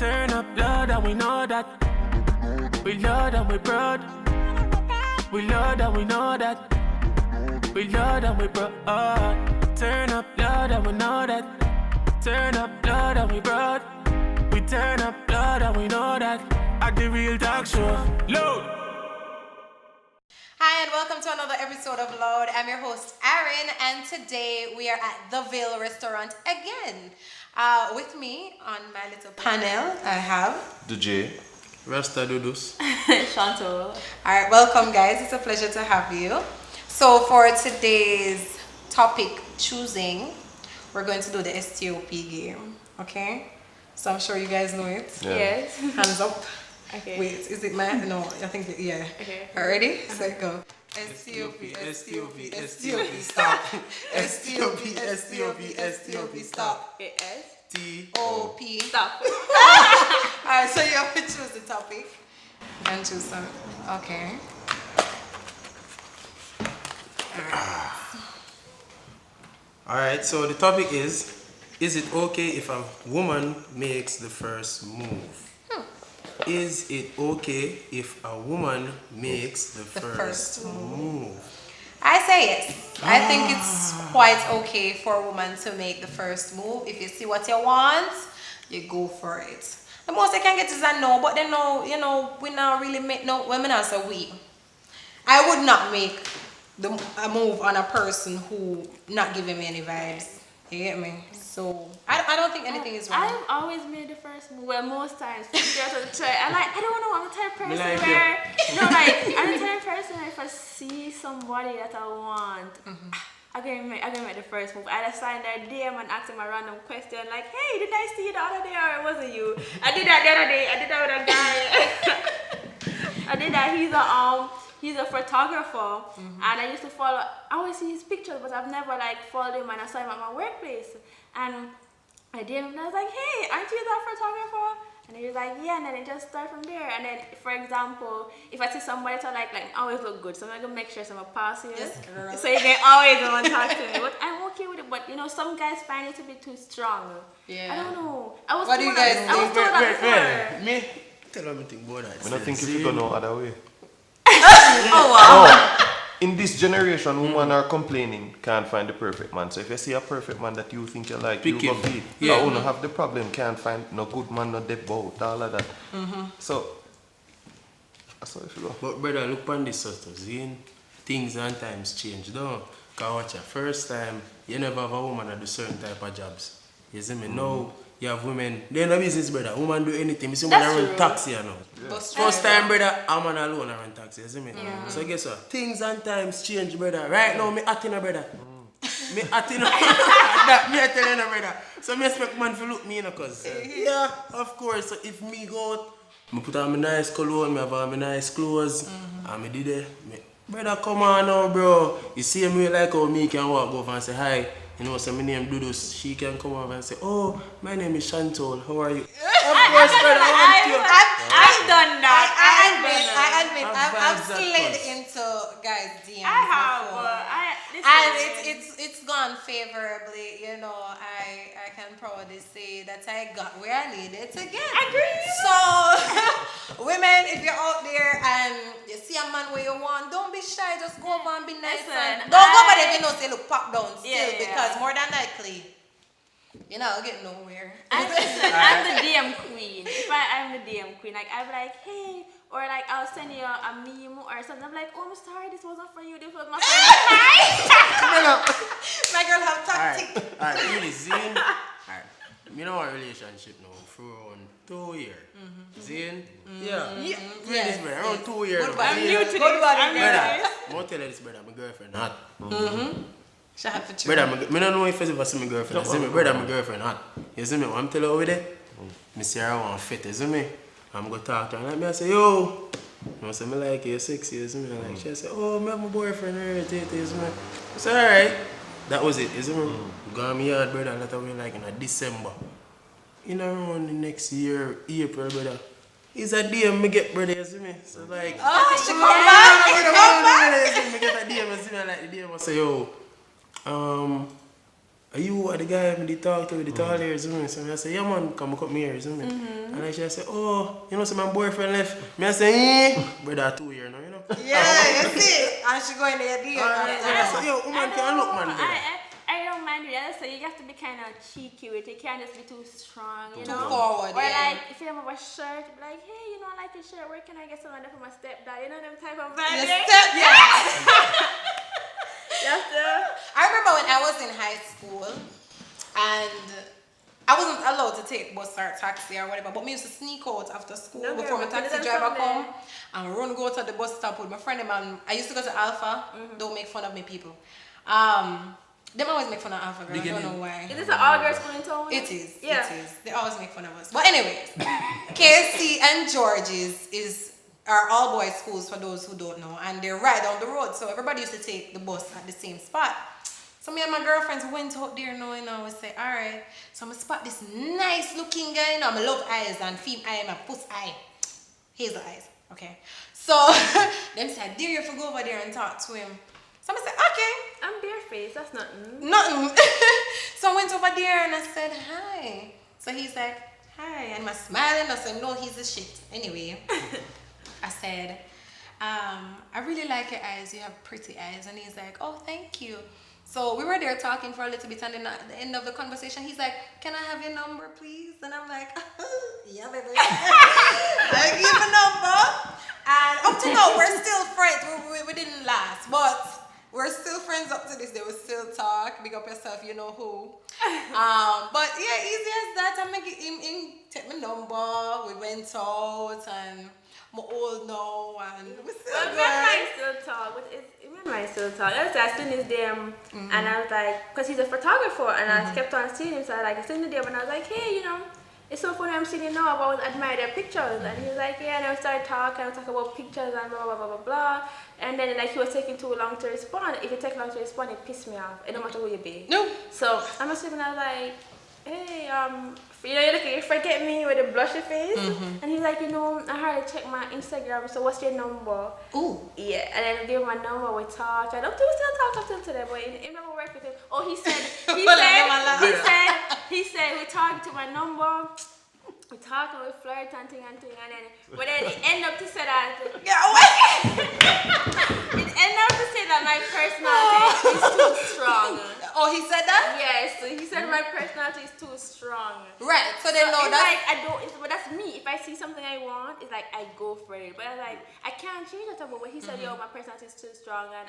Turn up blood and we know that. We love and we proud. We love and we know that. We love and we proud. Turn up blood and we know that. Turn up blood and we proud. We turn up blood and we know that. At the Real Talk Show. Load! Hi and welcome to another episode of Loud. I'm your host Erin, and today we are at the Ville restaurant again. With me on my little panel, I have DJ Rasta Dudus. Chantal. Alright, welcome guys. It's a pleasure to have you. So for today's topic choosing, we're going to do the STOP game. Okay? So I'm sure you guys know it. Yeah. Yes. Hands up. Okay. Wait, is it mine? No, I think, yeah. Okay. Ready? Set, go. STOP, stop. STOP, stop. S. OP. Stop. Alright, so you have to choose the topic. And choose some. Okay. Alright, so the topic is it okay if a woman makes the first move? Is it okay if a woman makes the first move? I say yes. I think it's quite okay for a woman to make the first move. If you see what you want, you go for it. The most I can get is a no, but then no, you know, we not really make no women as a we. I would not make a move on a person who not giving me any vibes. You get me? So I don't think anything is wrong. I've always made the first move. Well, most times. I don't know. I'm the type of person like where I'm the type of person where if I see somebody that I want, I'm gonna make the first move. I just sign their DM and ask them a random question like, "Hey, did I see you the other day or was it you?" I did that the other day. I did that with a guy. I did that. He's a photographer, and I used to follow. I always see his pictures, but I've never followed him. And I saw him at my workplace, and I did. And I was like, "Hey, aren't you that photographer?" And he was like, "Yeah." And then it just started from there. And then, for example, if I see somebody that I always look good, so I'm gonna make sure someone pass you. So you can always want to talk to me. But I'm okay with it. But some guys find it to be too strong. Yeah. I don't know. What do you guys think? I was told that before. Me? Tell me think about that. I don't think if you go no other way. Oh wow. In this generation, women are complaining, can't find the perfect man. So if you see a perfect man that you think you like, Pick you go him. beat. Yeah. You don't have the problem, can't find no good man, no dead boat, all of that. So, that's how if you go. But brother, look on this sort of scene. Things and times change, though. Because watch your first time, you never have a woman that do certain type of jobs. You see me? Now, you have women, they're no business, brother. Woman do anything. You see me run taxi, you know. Yeah. First time, brother, I'm man alone I run taxi, you see me? So guess what? Things and times change, brother. Right now, me at in a brother. Me at in a that me tell you, brother. So me expect man to look me, you know, cause yeah, of course. So if me go out, me put on my nice cologne, me have on my nice clothes, and me did it. Brother, come on now, bro. You see me like how me can walk over and say hi. You know, so my name Dudus. She can come over and say, "Oh, my name is Chantal. How are you?" Of course, brother. I've done that. I admit, I've slid into guys' DMs I have. before. And it's gone favorably. You know, I can proudly say that I got where I needed to get. Agree. So, women, if you're out there and you see a man where you want, don't be shy. Just go over and be nice. Listen, Don't go over there if you know say look pop down still, Yeah. because more than likely, you're not getting nowhere. I'm the DM queen. If I'm the DM queen, I'll be like, "Hey," or I'll send you a meme or something. I'm like, "Oh, I'm sorry, this wasn't for you. This was my friend." My girl have tactic. Alright, really, Zane. Alright, you know our relationship now for around 2 years. Zane? Yeah. This brother, around 2 years. Goodbye. I'm new to this. Goodbye. Brother, I'm gonna tell you this, brother, my girlfriend hot. She have to choose. Brother, I don't know if you ever see my girlfriend. You see me, brother, my girlfriend hot. You see me, what I'm telling you over there? I see her want fit, you see me? I'm gonna talk to her and I say, "Yo." I say, "I like you, you're sexy," you see me? Like, she say, "Oh, I have my boyfriend here, you see me?" I say, "Alright." That was it, you see me? Go on my yard, brother, that way like in December. In around the next year, April, brother. It's a DM me get, brother, you see me? So like, Oh, she come back. She come back. Me get a DM, you see me? Like the DM I say, "Yo, are you are the guy with the talk to with the tall hair, isn't it? So I say, yeah man, come cut me here, isn't it? And I say, oh, you know, so my boyfriend left. Me I say, brother 2 years now, you know. Yeah, you see? And she going there, dear. So, yo, woman can look, man. Brother. I don't mind it. So you have to be kind of cheeky with it. You can't just be too strong, you know? Too forward, or yeah. like, if you have a shirt, be like, hey, you know, I like your shirt. Where can I get some of that for my stepdad? You know them type of vibes. Yeah. You have to. I remember when I was in high school and I wasn't allowed to take bus or taxi or whatever, but me used to sneak out after school before my taxi driver come and run go to the bus stop with my friend and I used to go to Alpha. Don't make fun of me, people. Them always make fun of Alpha girl. I don't know why. Is this an all-girl school in town? It is. Yeah. It is. They always make fun of us. But anyways, KC and George's are all boys schools for those who don't know, and they're right down the road. So everybody used to take the bus at the same spot. So me and my girlfriends went out there knowing I was say, alright, so I'm gonna spot this nice looking guy, you know, I love eyes and female eye, my puss eye. Hazel eyes. Okay. So them said, I dare you to go over there and talk to him. So I said, okay. I'm barefaced, that's nothing. Nothing. So I went over there and I said, hi. So he's like, hi. And I'm smiling. I said, no, he's a shit. Anyway, I said, I really like your eyes. You have pretty eyes. And he's like, oh, thank you. So we were there talking for a little bit, and then at the end of the conversation, he's like, can I have your number, please? And I'm like, yeah, baby. I give a number. And up to now, we're still friends. We didn't last, but we're still friends up to this day. We still talk. Big up yourself, you know who. But yeah, easy as that. I make him take my number. We went out and I'm old now and we still good. I still talk. I still talk. As soon as them, and I was like, because he's a photographer, and I kept on seeing him. So I as soon as them, and I was like, hey, you know, it's so funny I'm seeing you now. I've always admired their pictures. And he was like, yeah, and I started talking. I was talking about pictures and blah, blah, blah, blah, blah. And then like he was taking too long to respond. If you take long to respond, it pissed me off. It don't matter who you be. No. So I'm assuming I was like, hey, you know, you forget me with a blushy face. And he's like, you know, I heard to check my Instagram. So what's your number? Ooh. Yeah, and then I gave him my number. We talked. And up to we still talk up till today, but it never worked with him. Oh, he said, he said, we talked to my number. We talk and we flirt and thing, and then, but then it ended up to say that. Get away! It ended up to say that my personality is too strong. Oh, he said that? Yes, so he said my personality is too strong. Right. So then no, it's that's like I don't. But that's me. If I see something I want, it's like I go for it. But I like I can't change that. But he said, yo, my personality is too strong, and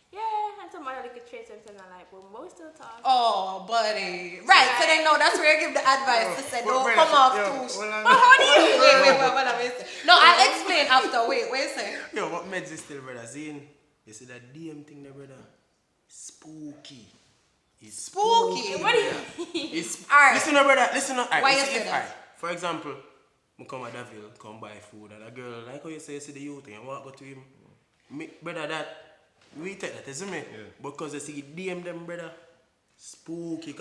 yeah, and some other little traits and things I like, but we still talk. Oh, buddy. Right, so then no, that's where you give the advice to say, don't come off too. But how do you? Wait, what am I saying? No, I'll explain after. Wait, what you say? Yo, what meds is still, brother? Zine, you see that DM thing there, brother? Spooky. It's Spooky? What do you mean? It's, Alright. listen up, brother. Listen up. Why you say that? Alright, for example, I come at Daville, come buy food, and a girl, like how you say, you see the youth thing, and walk go to him. Me, brother, that. We take that, isn't it? Yeah. Because you see DM them, brother, spooky.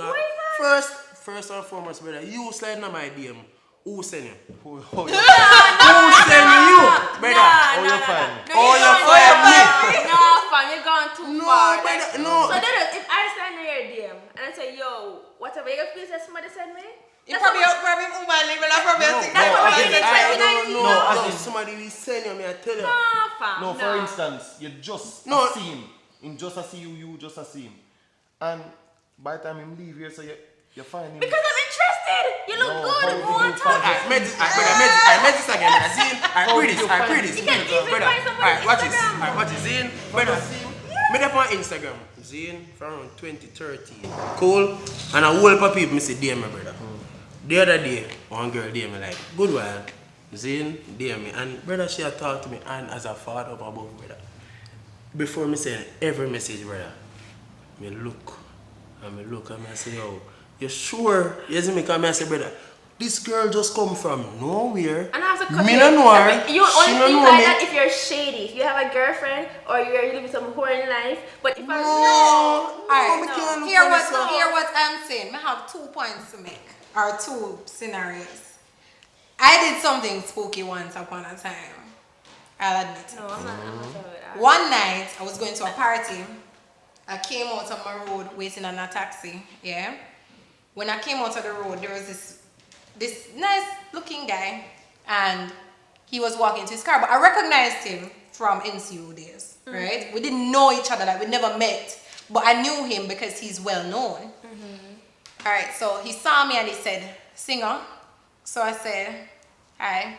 First and foremost, brother, you sliding on my DM. Who send you? Who send you? Brother, how you find me? Oh, you find me? No, fam, you're going too far. Brother, no. So then, if I send you your DM and I say, yo, whatever, you feel that somebody send me? You probably think That's what we're in 2019. No, as if somebody will send you, I tell you. No, fam. No, for instance, you just see him. In just see you just see him. And by the time him leave here, so you find him. Because I'm interested. You look No, good. how Go on did you top. find I read this again. I read this. You can even Brother, find somebody watch on this. Instagram. Watch this. Zine, brother. Me up on Instagram. Zine from around 2013. Cool. And a whole heap of people me say DM my brother. The other day, one girl DM me like, good while. Zine DM me. And brother, she had talked to me and as a father of above, brother. Before me send every message, brother, me look and I say, yo, you sure? You see me come and I say, brother, this girl just come from nowhere. And I have to cut me you. no know her. You She only no think know like me. that if you're shady, if you have a girlfriend or you're living some whore in life. But if I'm Alright, me can't look hear for this now. what I'm saying. I have 2 points to make, or 2 scenarios. I did something spooky once upon a time. I'll admit it. no, I'm not sorry with that. One night, I was going to a party, I came out on my road waiting on a taxi, yeah. When I came out of the road, there was this nice looking guy, and he was walking to his car, but I recognized him from NCO days, right? We didn't know each other, like we never met, but I knew him because he's well known. All right, so he saw me and he said, "Singer." So I said, "Hi."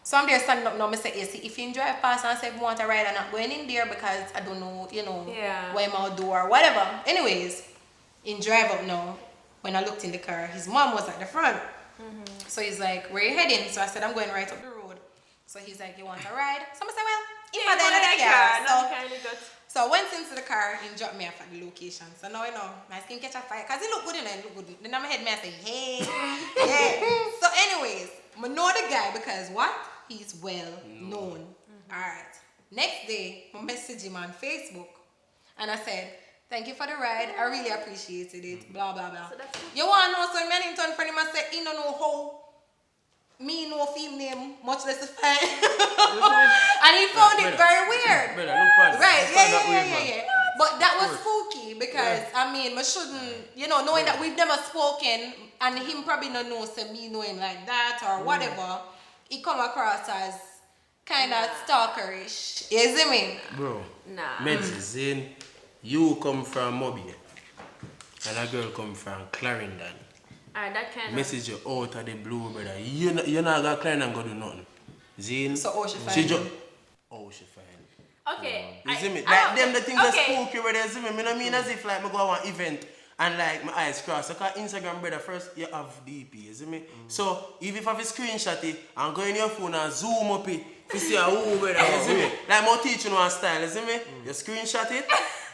So I'm there standing up now. I say, "See, if you drive past and say if you want a ride, I'm not going in there because I don't know, where my door or whatever." Anyways, in drive up now, when I looked in the car, his mom was at the front. So he's like, "Where are you heading?" So I said, "I'm going right up the road." So he's like, "You want a ride?" So I said, "Well, if I then in the car." So I went into the car and dropped me off at the location. So now my skin catch a fire because it look good and it look good. Then my head me I say, "Hey, yeah." So anyways, I know the guy because what? He's well known. All right. Next day, I messaged him on Facebook and I said, "Thank you for the ride. I really appreciated it. Blah, blah, blah." So that's You want to know, so I turn friend him and say, "He don't know how me know film name, much less the find." And he found it very weird. Right, yeah. But that was spooky because, I mean, I shouldn't, knowing that we've never spoken and him probably not know, so me know him like that or whatever, he come across as kind of stalkerish. You see me? Bro, Nah. Medicine, you come from Mobile and a girl come from Clarendon. Alright, that kind of... Message you out of the blue, brother. You're not gonna Clarendon go do nothing. Zine. So how she find She him? just... Oh, she find him. Okay. You see me? I Like don't- them the things that okay. spooky where they see me. I mean as if like me go to one event and like my eyes cross. Because Instagram, brother, first you have DP, you see me? So if you have a screenshot it and go in your phone and zoom up it, you see a who, brother, you see me? Like my teaching one style, you see me? You screenshot it,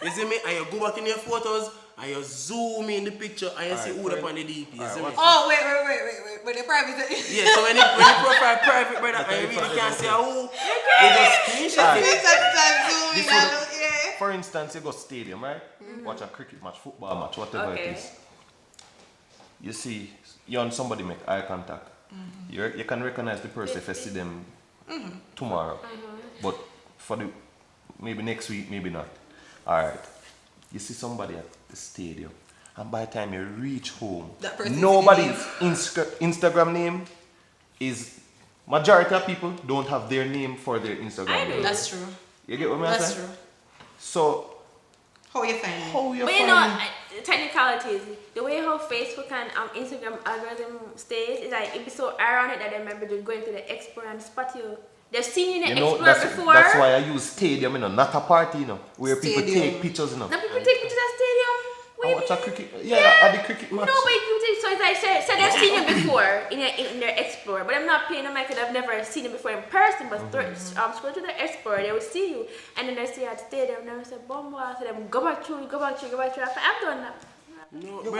you see me? And you go back in your photos and you zoom in the picture and you see who up on the DP, you see me? Oh, wait. When the private... Yeah, so when you profile private, brother, and you really can't see a who, you just screenshot it. For instance, you go stadium, right? Watch a cricket match, football match, whatever Okay. it is. You see, you and somebody make eye contact. You can recognize the person if you see them tomorrow. But for the maybe next week, maybe not. Alright. You see somebody at the stadium, and by the time you reach home, That person's nobody's Instagram name is... Majority of people don't have their name for their Instagram I name. do. That's true. You get what I'm That's saying? true. So, How you find him? how you But you find know, technicalities, the way how Facebook and Instagram algorithm stays is like it be so ironic that they remember just going to the expo and spot you. They've seen you in the expo before. that's why I use stadium, not a party, where people Stadium. take pictures, Now people take pictures at stadium. What I do you watch a mean? cricket, at the cricket match. No, but you take, so it's like so they've seen you before in their Explorer, but I'm not paying them like I've never seen you before in person, but scroll to the Explorer, they will see you, and then they see you at the stadium, and they say, "Bombo," I say, "Them go back through." I've done that. No, You brother, go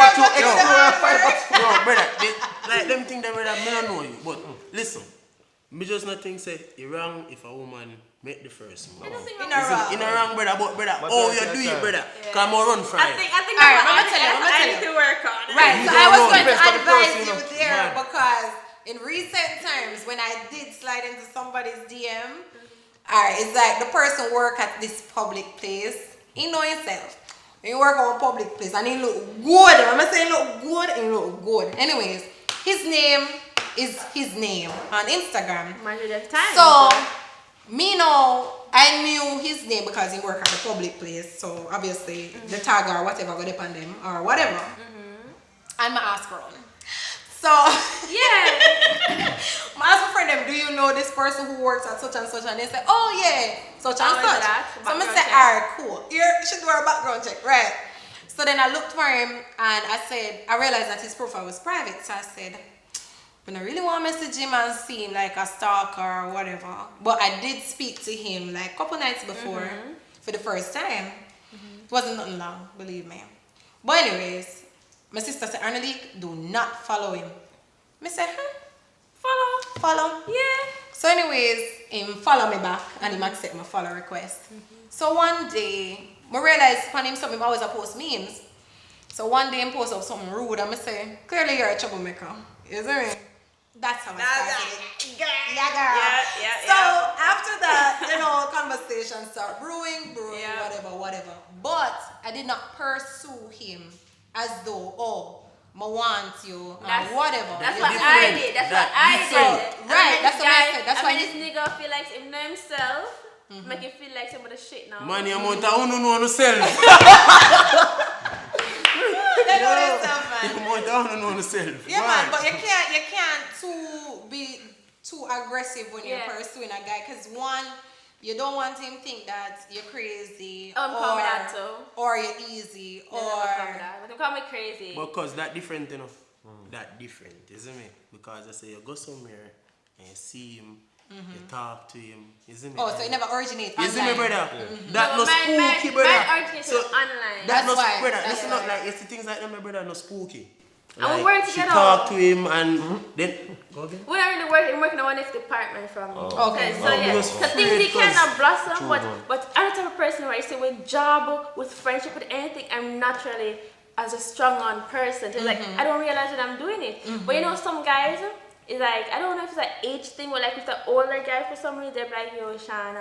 back to Explorer and find out. no, brother, like them think that brother, me don't know you, but listen, me just not think say it wrong if a woman make the first move. In a Listen, wrong. in a wrong, brother, but brother, But oh, that's you your do it, time. brother, come on, run from I it. think Alright, that's I'ma what tell you, I need to work on. Right, You so don't I was know. going to Depends on the advise person, you you know. there Right. because in recent times when I did slide into somebody's DM, alright, it's like the person work at this public place, he know himself. He work on a public place and he look good. I'm not saying look good, he look good. Anyways, his name is his name on Instagram. Imagine that time. So, me know, I knew his name because he worked at the public place. So, obviously, the tag or whatever got up on them or whatever. And my ask around. So, yeah. I asked my friend them, "Do you know this person who works at such and such?" And they said, "Oh, yeah, such and How is such." that? So, I Background said, check. "Alright, cool. Here, you should do a background check, right?" So, then I looked for him and I realized that his profile was private. So, I said, I don't really want to message him and see him like a stalker or whatever. But I did speak to him like a couple nights before for the first time. It wasn't nothing long, believe me. But anyways, my sister said, "Arnalique, do not follow him." I said, follow. Yeah. So anyways, him follow me back and him accept my follow request. So one day, I realized upon him something, I always post memes. So one day he post up something rude and I say, "Clearly you're a troublemaker." You see me? That's how I That's started. it. Yeah, girl. Yeah. So after that, conversations start brewing, Yeah. whatever. But I did not pursue him as though, I want you, or whatever. That's You what see? I did. That's what I did. Right, that's what I said. That's why this nigga feel like him know himself, make you feel like somebody shit now. Man, you want to know yourself. They know themselves, man. You want to know yourself. Yeah, man, but you can't be too aggressive when you're pursuing a guy, because one, you don't want him to think that you're crazy or you're easy or Don't call me crazy. Because that different, That different, isn't it? Because I say you go somewhere and you see him, you talk to him, isn't it? Oh, so it never originates online. Isn't it, brother? Mm-hmm. That no spooky, brother. Mine originates online. That no why. brother. That's Listen why. up, like it's the things like them, my brother, no spooky. And we work she together. talk to him and then go again. We're not really working. I'm working on one next department from me. Okay. So yeah, because so things they because- cannot blossom, but I'm the type of person where I say with job, with friendship, with anything, I'm naturally as a strong on person. So it's like I don't realize that I'm doing it. But some guys, it's like I don't know if it's an age thing or like if the older guy for some reason they're like, yo, Sean,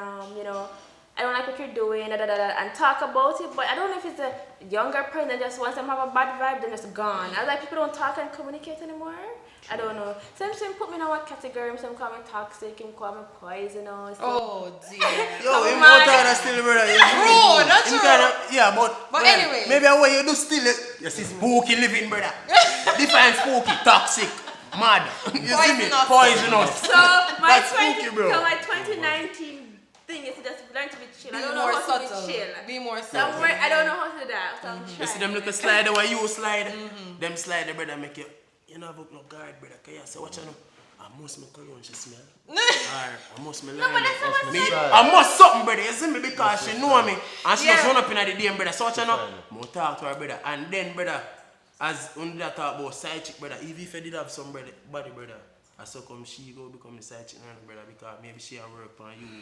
I don't like what you're doing, and talk about it, but I don't know if it's a younger person that just wants them to have a bad vibe, then it's gone. I was like, people don't talk and communicate anymore. I don't know. Some put me in one category, some call me toxic, some call me poisonous. Oh dear. Yo, him out there still, brother. True, not true. Yeah, but well, anyway. maybe what you do still, you see spooky living, brother. Define spooky, toxic, mad. You see me? Poisonous. So my That's spooky, bro. So my 2019 thing is to just learn to be chill. I don't know how to be chill. Be more subtle. I don't know how to do that. So I'm trying. You see them little slider where you slide? Them slider, brother, make you know book no guard, brother. Can you say what you know? I must make cologne she smell. Or I must smell. No, but that's not what I'm saying. I must something, brother. You see me? Because she know me. And she just run up in the DM, brother. So what you know? I talk to her, brother. And then, brother, as when they talk about side chick, brother, if you did have some body, brother, I saw come she go become the side chick, brother, because maybe she have work on you.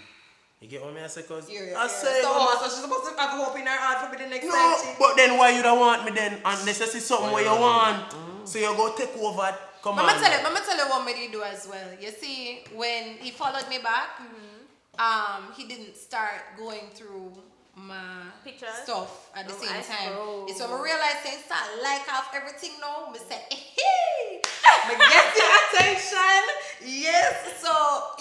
You get what I say? Cause I say, so she's supposed to have hope in her heart for the next no, time. but then why you don't want me then? Unless you see something where you want. So you go take over. Come on. Mama tell you what me do as well. You see, when he followed me back, he didn't start going through my Pictures? stuff at the same I time. scroll. It's when I realized things start like off everything now. Me say, hey, me get the attention. Yes. So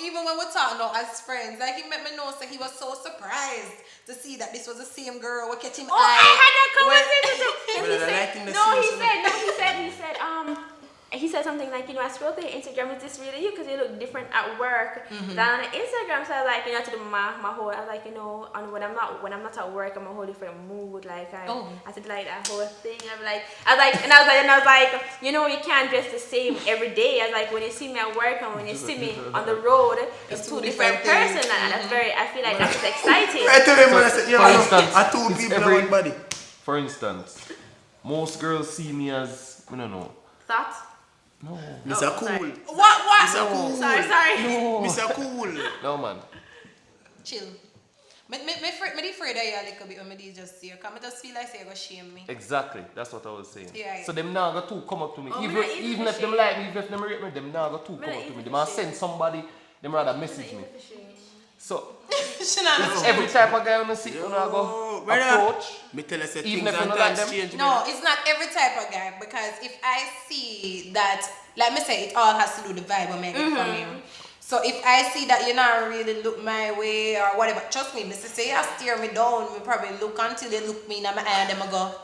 even when we talk now as friends, like he made me know, so he was so surprised to see that this was the same girl. We catch him Oh, I had that conversation he said something like, I scrolled through your Instagram, is this really you? Because you look different at work than on the Instagram. So I was like, to do my whole, I was like, when I'm not at work, I'm a whole different mood. Like I said like that whole thing. I was like, you can't dress the same every day. I was like, when you see me at work and when you see me on the road, it's two different persons, and that's I feel like that's exciting. I tell him when I said, For instance, I two it's people in one body. For instance, most girls see me as, I don't know. Thoughts? No. Mr. Cool. Sorry. What? Mr. Cool. Sorry. No. Mr. Cool. No, man. Chill. Me afraid of you a little bit when me just see you. Because I just feel like you're going to shame me. Exactly. That's what I was saying. Yeah. So them now got to come up to me. Oh, even me not even if them like me, even if them rate me, them now got to come up to me. Them might send somebody, them rather message me. So it's every type of guy on the see when I go approach. Me tell you say Even things if you and don't like times them? change. No, it's not every type of guy, because if I see that, like me say, it all has to do the vibe I make it from you. So if I see that you not really look my way or whatever, trust me, Mr. Say you steer me down, me probably look until they look me in my eye and them I go.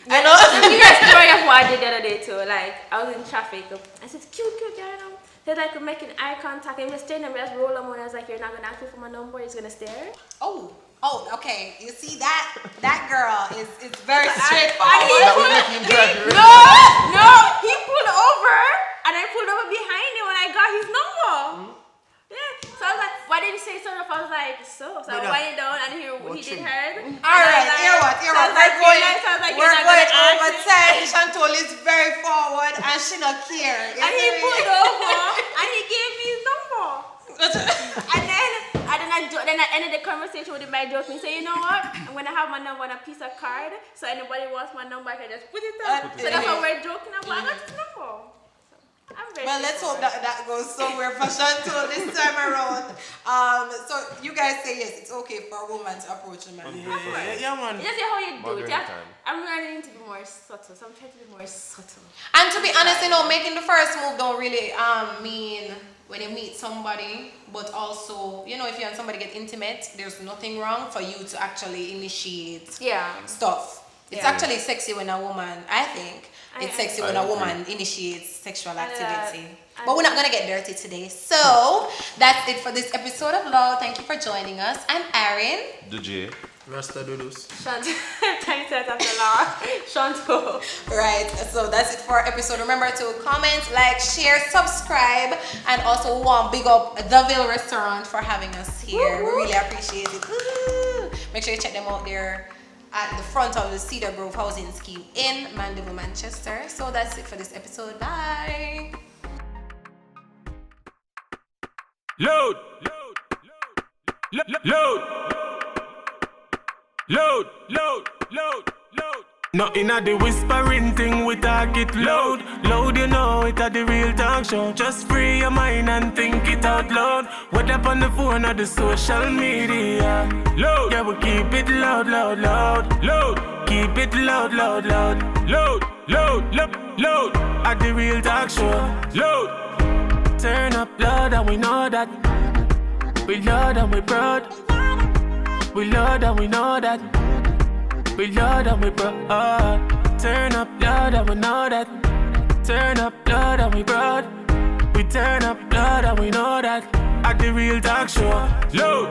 I know. You got a story of what I did the other day too. Like I was in traffic. I said, cute girl. They're like making eye contact and just staring and just roll them on. I was like, you're not gonna ask me for my number, you're just gonna stare. Oh, okay. You see that girl is very And straightforward. No, he pulled over and I pulled over behind him when I got his number. Yeah. So I was like, why didn't you say something? I was like, so I wind down and he did hers. Alright, hear what? We're going over time. Chantal is very forward and she not care. And he pulled over and he gave me his number. and then I ended the conversation with him by joking. So you know what? I'm gonna have my number on a piece of card. So anybody wants my number, I can just put it up. So that's what we're joking about. I got his number. I'm very Well, let's hope that goes somewhere for Chantal this time around. So you guys say yes, it's okay for a woman to approach a man. Yeah, man. Just how you do Modern it. time. I'm learning to be more subtle. So I'm trying to be more subtle. And to be honest, making the first move don't really mean when you meet somebody, but also, if you and somebody get intimate, there's nothing wrong for you to actually initiate stuff. It's actually sexy when a woman, I think, it's sexy when a woman initiates sexual activity. But we're not going to get dirty today. So, that's it for this episode of Love. Thank you for joining us. I'm Erin. DJ. Rasta Dudus. Thanks after Laura. Chantal. Right, so that's it for our episode. Remember to comment, like, share, subscribe, and also big up The Ville Restaurant for having us here. We really appreciate it. Woo-hoo. Make sure you check them out there at the front of the Cedar Grove Housing Scheme in Mandeville, Manchester. So that's it for this episode. Bye. Load. Nothing at the whispering thing, we talk it loud. Loud, it at the real talk show. Just free your mind and think it out loud. Whether up on the phone or the social media. Load, yeah, we keep it loud. Load, keep it loud. Load, at the real talk show. Load, turn up loud and we know that. We loud and we proud. We loud and we know that. We loud and we proud. Turn up loud and we know that. Turn up loud and we proud. We turn up loud and we know that. At the real talk show. Load.